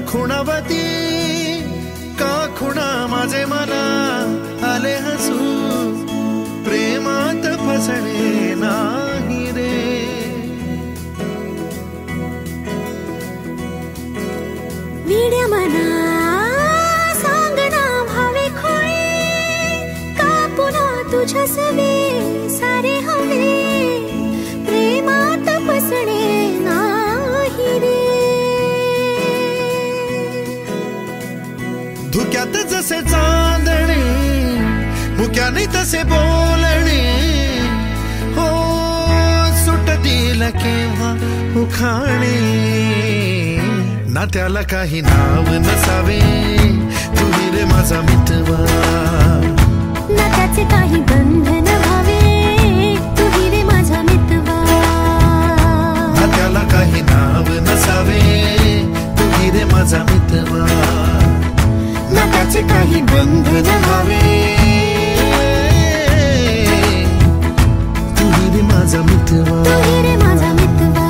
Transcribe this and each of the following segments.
खुणावती का खुणा माझे मला आले हसू प्रेमात फसणे नाही रे वीड्या मना सांगना भावे खोळे का पुन्हा तुझ्या सवे सारे हवे प्रेमात फसणे नाही रे धुक्यात जसे चांदणे मुक्याने तसे बोलणे हो सुटतील केव्हा उखाणे ना त्याला काही नाव नसावे तुही रे माझा मितवा ना त्याचे काही बंधन व्हावे तुही रे माझा मितवा ना त्याला काही नाव नसावे तुही रे माझा मितवा ना त्याचे काही बंधन व्हावे तुही रे माझा मितवा तुही रे माझा मितवा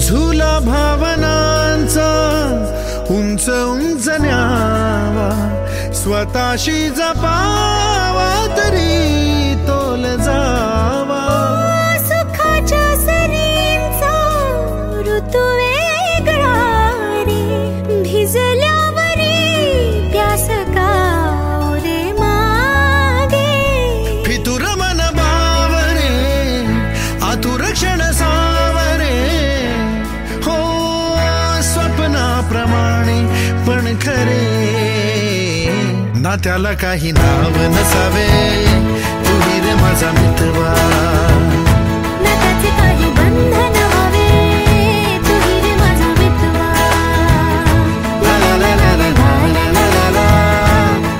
झुला भावनांचा उंच उंच न्यावा स्वतःशी जपावा तरी तोल जावा सुखाच्या सरींचा ऋतू वेगळा रे भिजल्यावरी प्यास का रे मागे फितुर मन बावरे आतुर क्षण सावरे हो स्वप्नाप्रमाणे पण खरे ना त्याला काही नाव नसावे तुही रे माझा मितवा ना त्याचे काही बंधन व्हावे तुही रे माझा मितवा ला ला ला ला ला ला ला ला ला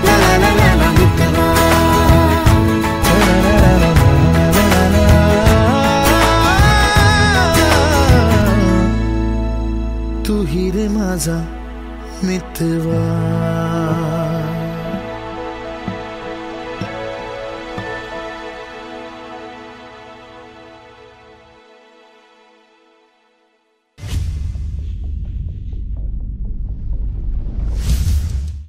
ला ला ला ला मितवा तुही रे माझा मितवा